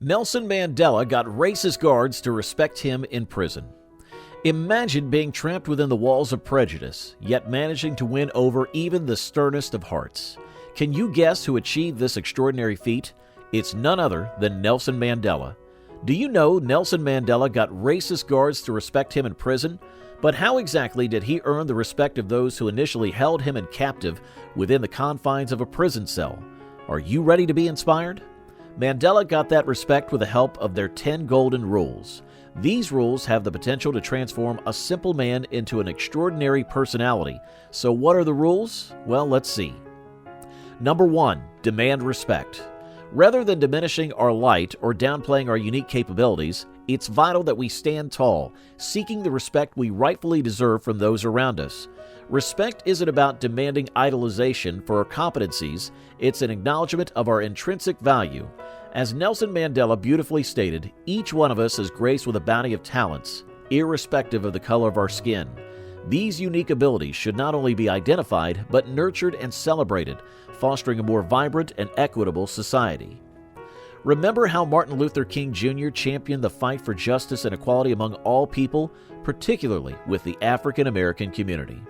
Nelson Mandela got racist guards to respect him in prison. Imagine being trapped within the walls of prejudice, yet managing to win over even the sternest of hearts. Can you guess who achieved this extraordinary feat? It's none other than Nelson Mandela. Do you know Nelson Mandela got racist guards to respect him in prison? But how exactly did he earn the respect of those who initially held him in captive within the confines of a prison cell? Are you ready to be inspired? Mandela got that respect with the help of their 10 golden rules. These rules have the potential to transform a simple man into an extraordinary personality. So what are the rules? Well, let's see. Number 1, demand respect. Rather than diminishing our light or downplaying our unique capabilities, it's vital that we stand tall, seeking the respect we rightfully deserve from those around us. Respect isn't about demanding idolization for our competencies, it's an acknowledgement of our intrinsic value. As Nelson Mandela beautifully stated, each one of us is graced with a bounty of talents, irrespective of the color of our skin. These unique abilities should not only be identified, but nurtured and celebrated, fostering a more vibrant and equitable society. Remember how Martin Luther King Jr. championed the fight for justice and equality among all people, particularly with the African American community.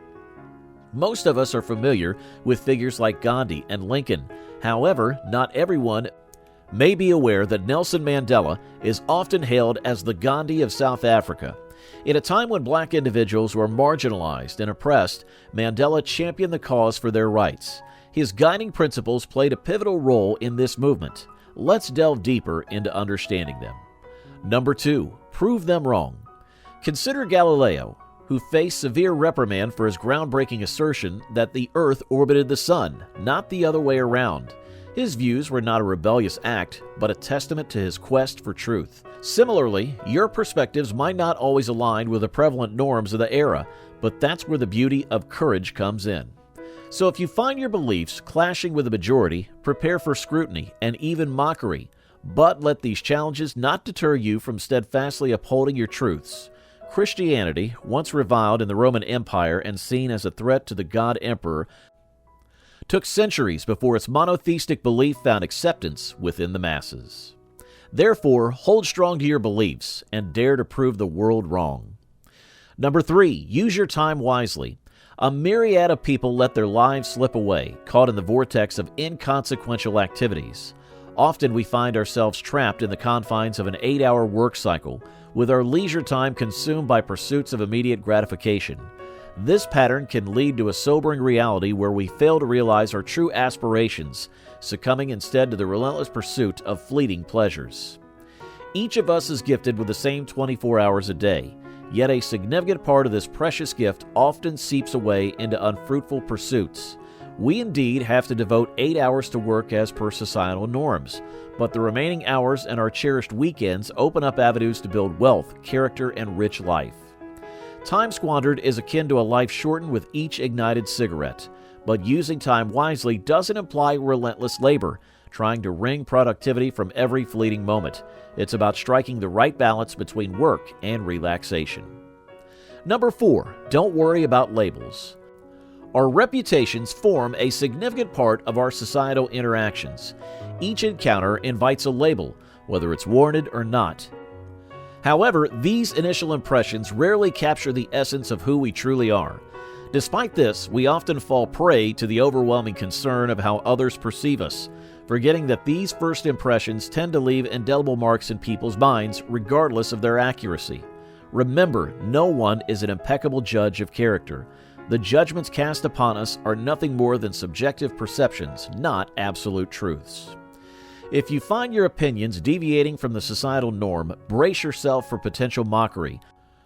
Most of us are familiar with figures like Gandhi and Lincoln. However, not everyone may be aware that Nelson Mandela is often hailed as the Gandhi of South Africa. In a time when black individuals were marginalized and oppressed, Mandela championed the cause for their rights. His guiding principles played a pivotal role in this movement. Let's delve deeper into understanding them. Number 2, prove them wrong. Consider Galileo, who faced severe reprimand for his groundbreaking assertion that the Earth orbited the Sun, not the other way around. His views were not a rebellious act, but a testament to his quest for truth. Similarly, your perspectives might not always align with the prevalent norms of the era, but that's where the beauty of courage comes in. So if you find your beliefs clashing with the majority, prepare for scrutiny and even mockery, but let these challenges not deter you from steadfastly upholding your truths. Christianity, once reviled in the Roman Empire and seen as a threat to the God Emperor, took centuries before its monotheistic belief found acceptance within the masses. Therefore, hold strong to your beliefs and dare to prove the world wrong. Number 3, use your time wisely. A myriad of people let their lives slip away, caught in the vortex of inconsequential activities. Often we find ourselves trapped in the confines of an 8-hour work cycle, with our leisure time consumed by pursuits of immediate gratification. This pattern can lead to a sobering reality where we fail to realize our true aspirations, succumbing instead to the relentless pursuit of fleeting pleasures. Each of us is gifted with the same 24 hours a day, yet a significant part of this precious gift often seeps away into unfruitful pursuits. We indeed have to devote 8 hours to work as per societal norms, but the remaining hours and our cherished weekends open up avenues to build wealth, character, and rich life. Time squandered is akin to a life shortened with each ignited cigarette, but using time wisely doesn't imply relentless labor, trying to wring productivity from every fleeting moment. It's about striking the right balance between work and relaxation. Number 4, don't worry about labels. Our reputations form a significant part of our societal interactions. Each encounter invites a label, whether it's warranted or not. However, these initial impressions rarely capture the essence of who we truly are. Despite this, we often fall prey to the overwhelming concern of how others perceive us, forgetting that these first impressions tend to leave indelible marks in people's minds regardless of their accuracy. Remember, no one is an impeccable judge of character. The judgments cast upon us are nothing more than subjective perceptions, not absolute truths. If you find your opinions deviating from the societal norm, brace yourself for potential mockery,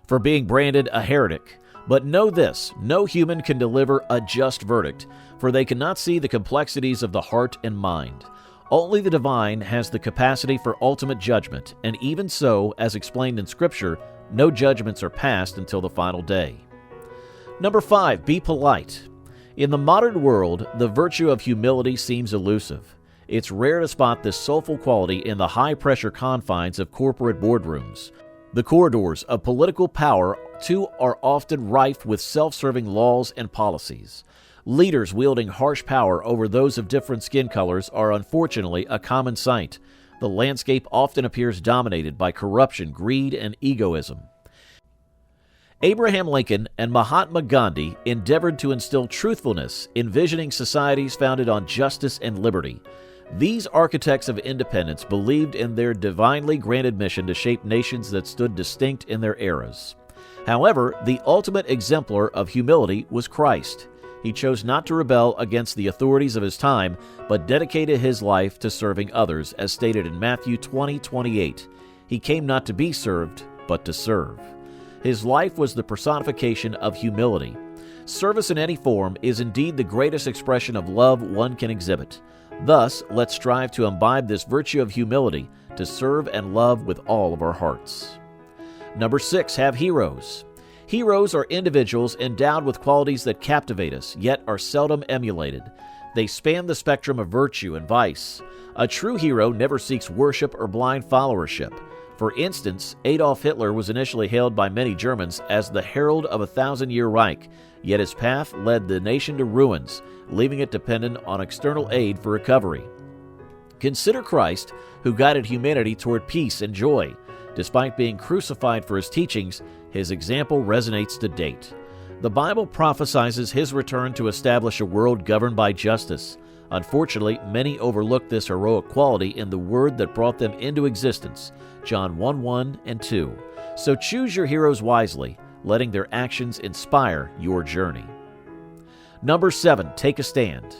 for being branded a heretic. But know this, no human can deliver a just verdict, for they cannot see the complexities of the heart and mind. Only the divine has the capacity for ultimate judgment, and even so, as explained in Scripture, no judgments are passed until the final day. Number 5, be polite. In the modern world, the virtue of humility seems elusive. It's rare to spot this soulful quality in the high-pressure confines of corporate boardrooms. The corridors of political power, too, are often rife with self-serving laws and policies. Leaders wielding harsh power over those of different skin colors are unfortunately a common sight. The landscape often appears dominated by corruption, greed, and egoism. Abraham Lincoln and Mahatma Gandhi endeavored to instill truthfulness, envisioning societies founded on justice and liberty. These architects of independence believed in their divinely granted mission to shape nations that stood distinct in their eras. However, the ultimate exemplar of humility was Christ. He chose not to rebel against the authorities of his time, but dedicated his life to serving others, as stated in Matthew 20:28. He came not to be served, but to serve. His life was the personification of humility. Service in any form is indeed the greatest expression of love one can exhibit. Thus, let's strive to imbibe this virtue of humility, to serve and love with all of our hearts. Number 6, have heroes. Heroes are individuals endowed with qualities that captivate us, yet are seldom emulated. They span the spectrum of virtue and vice. A true hero never seeks worship or blind followership. For instance, Adolf Hitler was initially hailed by many Germans as the herald of a 1,000-year Reich, yet his path led the nation to ruins, leaving it dependent on external aid for recovery. Consider Christ, who guided humanity toward peace and joy. Despite being crucified for his teachings, his example resonates to date. The Bible prophesies his return to establish a world governed by justice. Unfortunately, many overlook this heroic quality in the word that brought them into existence, John 1:1 and 2. So choose your heroes wisely, letting their actions inspire your journey. Number 7, take a stand.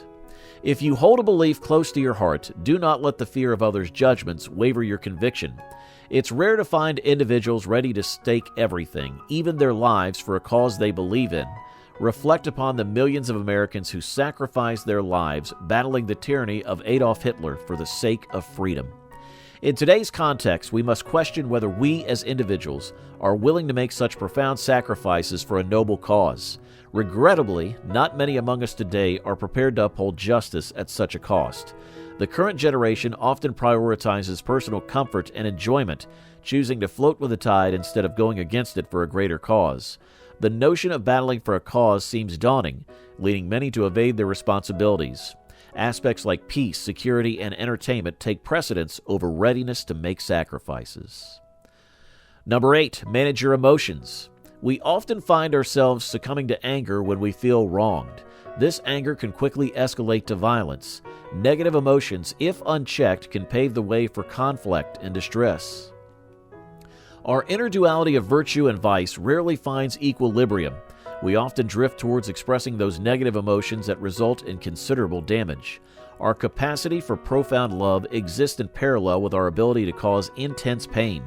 If you hold a belief close to your heart, do not let the fear of others' judgments waver your conviction. It's rare to find individuals ready to stake everything, even their lives, for a cause they believe in. Reflect upon the millions of Americans who sacrificed their lives battling the tyranny of Adolf Hitler for the sake of freedom. In today's context, we must question whether we as individuals are willing to make such profound sacrifices for a noble cause. Regrettably, not many among us today are prepared to uphold justice at such a cost. The current generation often prioritizes personal comfort and enjoyment, choosing to float with the tide instead of going against it for a greater cause. The notion of battling for a cause seems daunting, leading many to evade their responsibilities. Aspects like peace, security, and entertainment take precedence over readiness to make sacrifices. Number 8, manage your emotions. We often find ourselves succumbing to anger when we feel wronged. This anger can quickly escalate to violence. Negative emotions, if unchecked, can pave the way for conflict and distress. Our inner duality of virtue and vice rarely finds equilibrium. We often drift towards expressing those negative emotions that result in considerable damage. Our capacity for profound love exists in parallel with our ability to cause intense pain.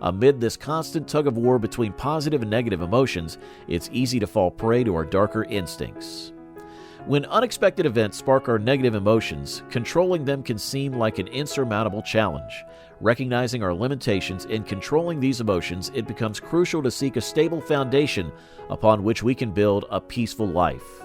Amid this constant tug-of-war between positive and negative emotions, it's easy to fall prey to our darker instincts. When unexpected events spark our negative emotions, controlling them can seem like an insurmountable challenge. Recognizing our limitations in controlling these emotions, it becomes crucial to seek a stable foundation upon which we can build a peaceful life.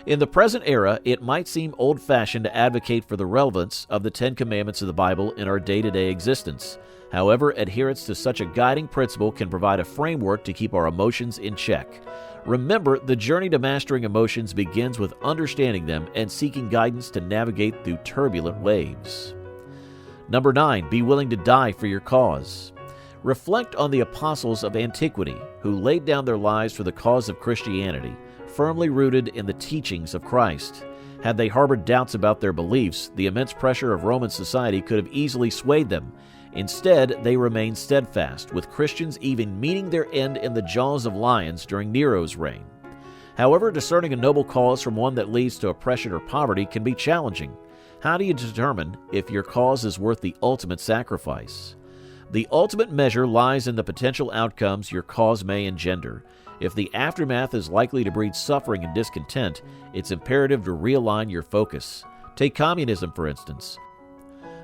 In the present era, it might seem old-fashioned to advocate for the relevance of the 10 Commandments of the Bible in our day-to-day existence. However, adherence to such a guiding principle can provide a framework to keep our emotions in check. Remember, the journey to mastering emotions begins with understanding them and seeking guidance to navigate through turbulent waves. Number 9, be willing to die for your cause. Reflect on the apostles of antiquity who laid down their lives for the cause of Christianity, firmly rooted in the teachings of Christ. Had they harbored doubts about their beliefs, the immense pressure of Roman society could have easily swayed them. Instead, they remained steadfast, with Christians even meeting their end in the jaws of lions during Nero's reign. However, discerning a noble cause from one that leads to oppression or poverty can be challenging. How do you determine if your cause is worth the ultimate sacrifice? The ultimate measure lies in the potential outcomes your cause may engender. If the aftermath is likely to breed suffering and discontent, it's imperative to realign your focus. Take communism, for instance.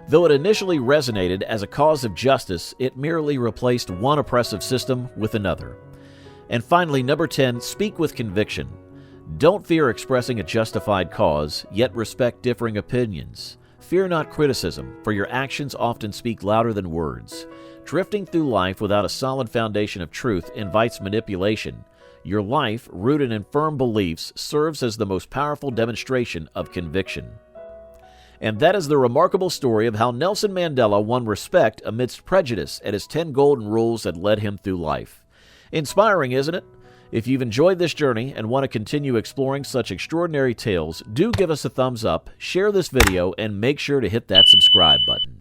Though it initially resonated as a cause of justice, it merely replaced one oppressive system with another. And finally, number 10, speak with conviction. Don't fear expressing a justified cause, yet respect differing opinions. Fear not criticism, for your actions often speak louder than words. Drifting through life without a solid foundation of truth invites manipulation. Your life, rooted in firm beliefs, serves as the most powerful demonstration of conviction. And that is the remarkable story of how Nelson Mandela won respect amidst prejudice and his 10 golden rules that led him through life. Inspiring, isn't it? If you've enjoyed this journey and want to continue exploring such extraordinary tales, do give us a thumbs up, share this video, and make sure to hit that subscribe button.